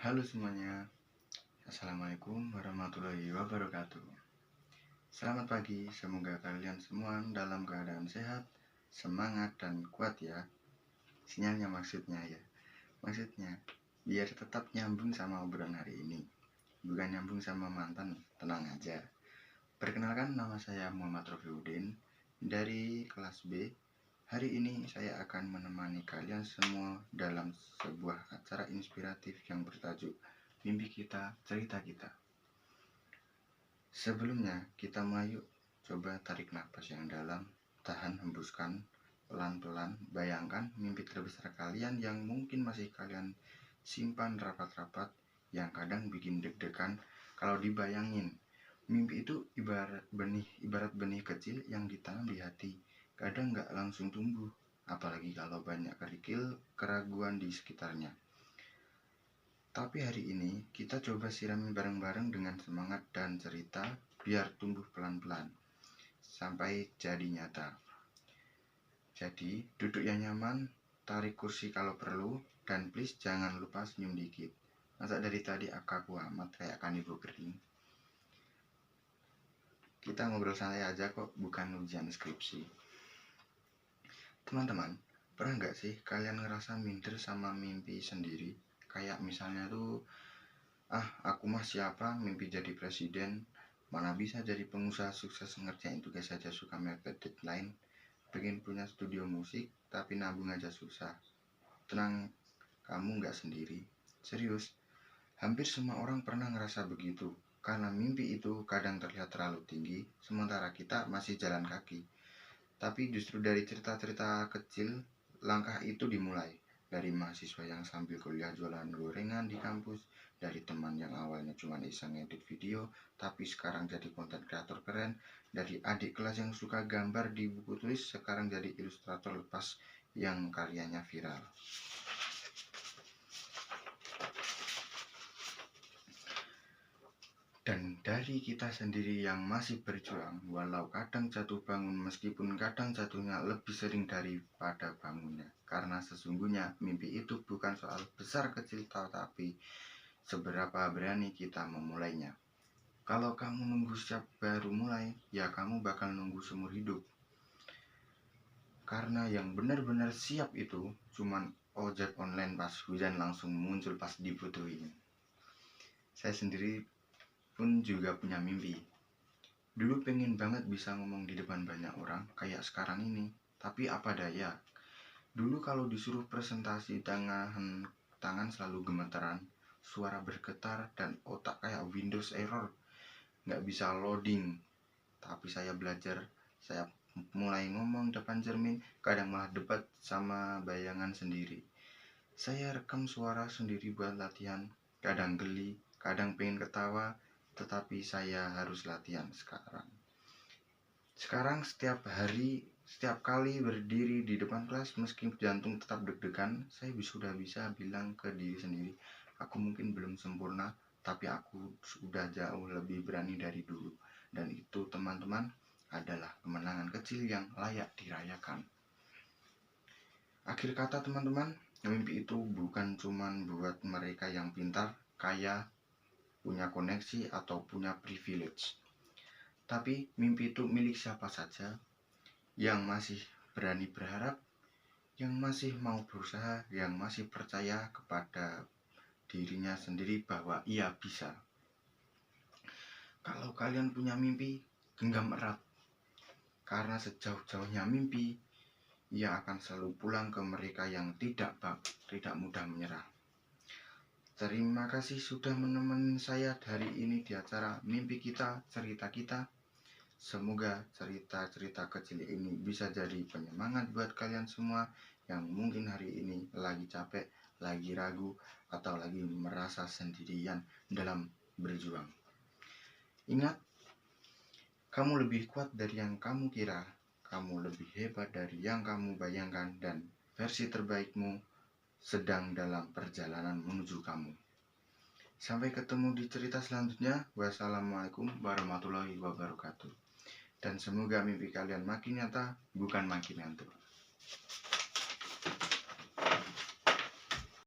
Halo semuanya, Assalamualaikum warahmatullahi wabarakatuh. Selamat pagi, semoga kalian semua dalam keadaan sehat, semangat, dan kuat ya. Sinyalnya maksudnya biar tetap nyambung sama obrolan hari ini. Bukan nyambung sama mantan, tenang aja. Perkenalkan, nama saya Muhammad Rofiuddin dari kelas B. Hari ini saya akan menemani kalian semua dalam sebuah acara inspiratif yang bertajuk Mimpi Kita, Cerita Kita. Sebelumnya kita mulai yuk. Coba tarik nafas yang dalam, tahan, hembuskan pelan-pelan. Bayangkan mimpi terbesar kalian yang mungkin masih kalian simpan rapat-rapat, yang kadang bikin deg-degan kalau dibayangin. Mimpi itu ibarat benih kecil yang ditanam di hati. Kadang nggak langsung tumbuh, apalagi kalau banyak kerikil keraguan di sekitarnya. Tapi hari ini kita coba sirami bareng-bareng dengan semangat dan cerita, biar tumbuh pelan-pelan sampai jadi nyata. Jadi duduk yang nyaman, tarik kursi kalau perlu, dan please jangan lupa senyum dikit. Masa dari tadi aku amat kayak kanibu kering. Kita ngobrol santai aja kok, bukan ujian skripsi. Teman-teman, pernah nggak sih kalian ngerasa minder sama mimpi sendiri? Kayak misalnya tuh, aku mah siapa mimpi jadi presiden, mana bisa jadi pengusaha sukses ngerjain tugas saja suka mepet deadline, pengen punya studio musik tapi nabung aja susah. Tenang, kamu nggak sendiri. Serius, hampir semua orang pernah ngerasa begitu. Karena mimpi itu kadang terlihat terlalu tinggi, sementara kita masih jalan kaki. Tapi justru dari cerita-cerita kecil, langkah itu dimulai. Dari mahasiswa yang sambil kuliah jualan gorengan di kampus, dari teman yang awalnya cuma iseng edit video, tapi sekarang jadi konten kreator keren, dari adik kelas yang suka gambar di buku tulis, sekarang jadi ilustrator lepas yang karyanya viral. Dan dari kita sendiri yang masih berjuang, walau kadang jatuh bangun, meskipun kadang jatuhnya lebih sering daripada bangunnya. Karena sesungguhnya mimpi itu bukan soal besar kecil, tapi seberapa berani kita memulainya. Kalau kamu nunggu siap baru mulai, ya kamu bakal nunggu seumur hidup. Karena yang benar-benar siap itu cuman ojek online pas hujan langsung muncul pas dibutuhin. Saya sendiri pun juga punya mimpi. Dulu pengen banget bisa ngomong di depan banyak orang kayak sekarang ini, tapi apa daya. Dulu kalau disuruh presentasi tangan selalu gemeteran, suara bergetar, dan otak kayak Windows error, nggak bisa loading. Tapi saya belajar, saya mulai ngomong depan cermin, kadang malah debat sama bayangan sendiri. Saya rekam suara sendiri buat latihan, kadang geli, kadang pengen ketawa, tetapi saya harus latihan sekarang. Sekarang setiap kali berdiri di depan kelas, meski jantung tetap deg-degan, saya sudah bisa bilang ke diri sendiri, aku mungkin belum sempurna, tapi aku sudah jauh lebih berani dari dulu. Dan itu, teman-teman, adalah kemenangan kecil yang layak dirayakan. Akhir kata, teman-teman, mimpi itu bukan cuman buat mereka yang pintar, kaya, punya koneksi, atau punya privilege. Tapi mimpi itu milik siapa saja yang masih berani berharap, yang masih mau berusaha, yang masih percaya kepada dirinya sendiri bahwa ia bisa. Kalau kalian punya mimpi, genggam erat. Karena sejauh-jauhnya mimpi, ia akan selalu pulang ke mereka yang tidak mudah menyerah. Terima kasih sudah menemani saya hari ini di acara Mimpi Kita, Cerita Kita. Semoga cerita-cerita kecil ini bisa jadi penyemangat buat kalian semua yang mungkin hari ini lagi capek, lagi ragu, atau lagi merasa sendirian dalam berjuang. Ingat, kamu lebih kuat dari yang kamu kira, kamu lebih hebat dari yang kamu bayangkan, dan versi terbaikmu sedang dalam perjalanan menuju kamu. Sampai ketemu di cerita selanjutnya. Wassalamualaikum warahmatullahi wabarakatuh. Dan semoga mimpi kalian makin nyata, bukan makin ngantuk.